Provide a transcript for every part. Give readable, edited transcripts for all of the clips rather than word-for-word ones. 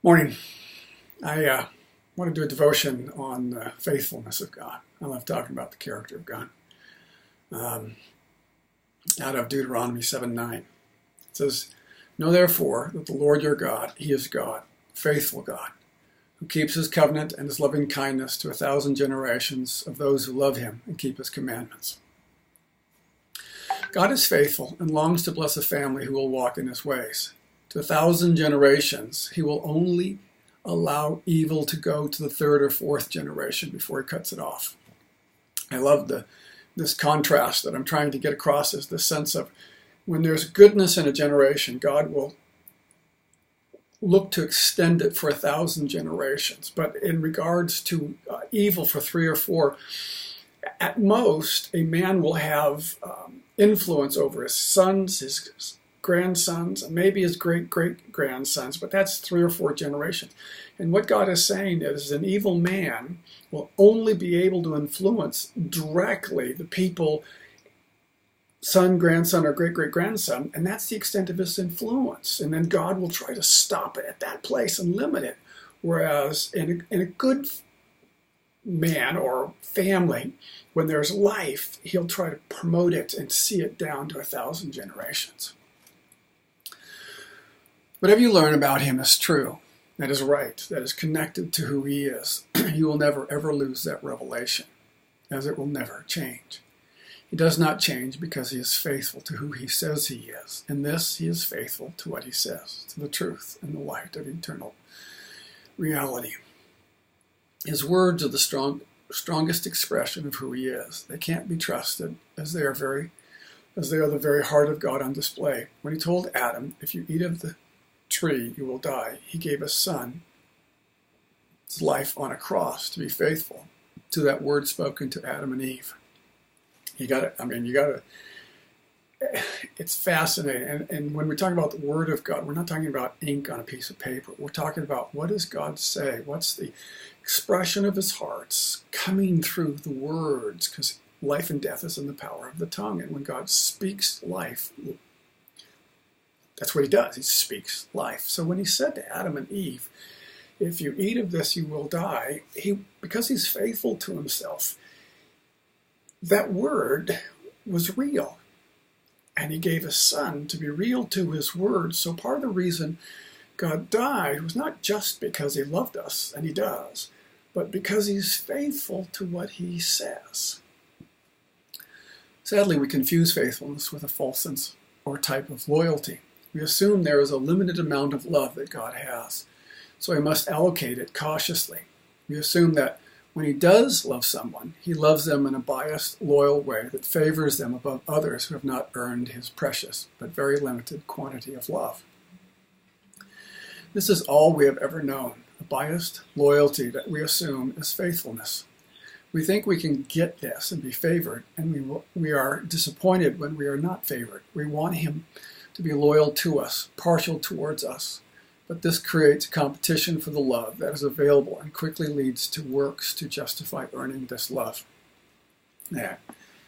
Morning. I want to do a devotion on the faithfulness of God. I love talking about the character of God. Um, Out of Deuteronomy 7:9, it says, "Know therefore that the Lord your God, He is God, faithful God, who keeps His covenant and His loving kindness to 1,000 generations of those who love Him and keep His commandments." God is faithful and longs to bless a family who will walk in His ways. To 1,000 generations, He will only allow evil to go to the third or fourth generation before He cuts it off. I love this contrast that I'm trying to get across, is the sense of when there's goodness in a generation, God will look to extend it for 1,000 generations. But in regards to evil for three or four, at most, a man will have influence over his sons, his grandsons, and maybe his great-great-grandsons, but that's three or four generations. And what God is saying is an evil man will only be able to influence directly the people, son, grandson, or great-great-grandson, and that's the extent of his influence. And then God will try to stop it at that place and limit it. Whereas in a good man or family, when there's life, he'll try to promote it and see it down to 1,000 generations. Whatever you learn about Him is true, that is right, that is connected to who He is. You will never, ever lose that revelation, as it will never change. He does not change because He is faithful to who He says He is. In this, He is faithful to what He says, to the truth and the light of eternal reality. His words are the strongest expression of who He is. They can't be trusted, as they are the very heart of God on display. When He told Adam, "If you eat of the tree, you will die," He gave His Son His life on a cross to be faithful to that word spoken to Adam and Eve. It's fascinating. And when we talk about the Word of God, we're not talking about ink on a piece of paper. We're talking about, what does God say? What's the expression of His hearts coming through the words? Because life and death is in the power of the tongue. And when God speaks life, that's what He does. He speaks life. So when He said to Adam and Eve, "If you eat of this, you will die," because He's faithful to Himself, that word was real. And He gave His Son to be real to His word. So part of the reason God died was not just because He loved us, and He does, but because He's faithful to what He says. Sadly, we confuse faithfulness with a false sense or type of loyalty. We assume there is a limited amount of love that God has, so He must allocate it cautiously. We assume that when He does love someone, He loves them in a biased, loyal way that favors them above others who have not earned His precious but very limited quantity of love. This is all we have ever known, a biased loyalty that we assume is faithfulness. We think we can get this and be favored, and we are disappointed when we are not favored. We want Him to be loyal to us, partial towards us. But this creates competition for the love that is available and quickly leads to works to justify earning this love. Yeah,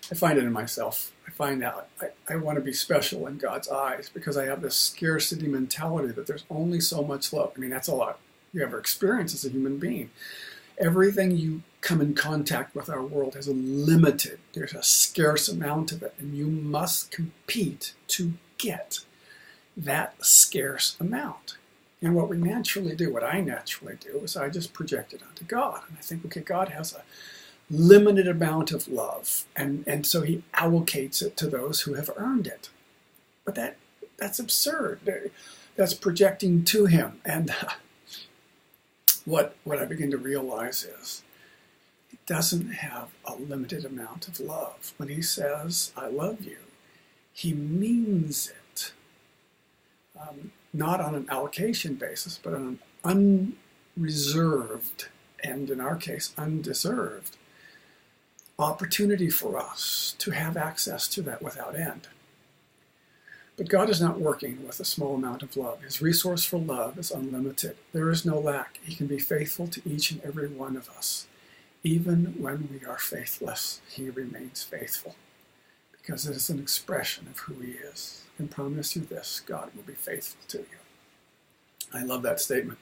I find it in myself. I find out I want to be special in God's eyes because I have this scarcity mentality that there's only so much love. I mean, that's a lot you ever experience as a human being. Everything you come in contact with our world has there's a scarce amount of it, and you must compete to get that scarce amount. And what I naturally do, is I just project it onto God. And I think, okay, God has a limited amount of love, and so He allocates it to those who have earned it. But that's absurd. That's projecting to Him. And what I begin to realize is He doesn't have a limited amount of love. When He says, "I love you," He means it. Not on an allocation basis, but on an unreserved, and in our case, undeserved opportunity for us to have access to that without end. But God is not working with a small amount of love. His resource for love is unlimited. There is no lack. He can be faithful to each and every one of us. Even when we are faithless, He remains faithful, because it is an expression of who He is. And promise you this, God will be faithful to you. I love that statement.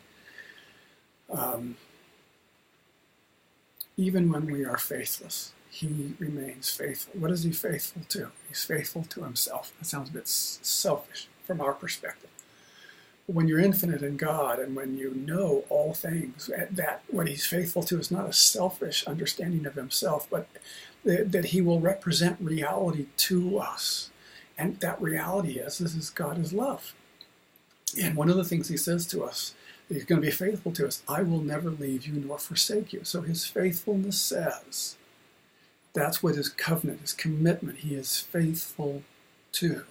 Even when we are faithless, he remains faithful. What is he faithful to? He's faithful to himself. That sounds a bit selfish from our perspective. But when you're infinite in God and when you know all things, that what he's faithful to is not a selfish understanding of himself, but that he will represent reality to us. And that reality is God is love. And one of the things he says to us, that he's going to be faithful to us, I will never leave you nor forsake you. So his faithfulness says, that's what his covenant, his commitment, he is faithful to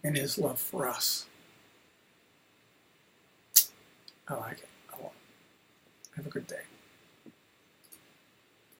in his love for us. I like it a lot. Have a good day.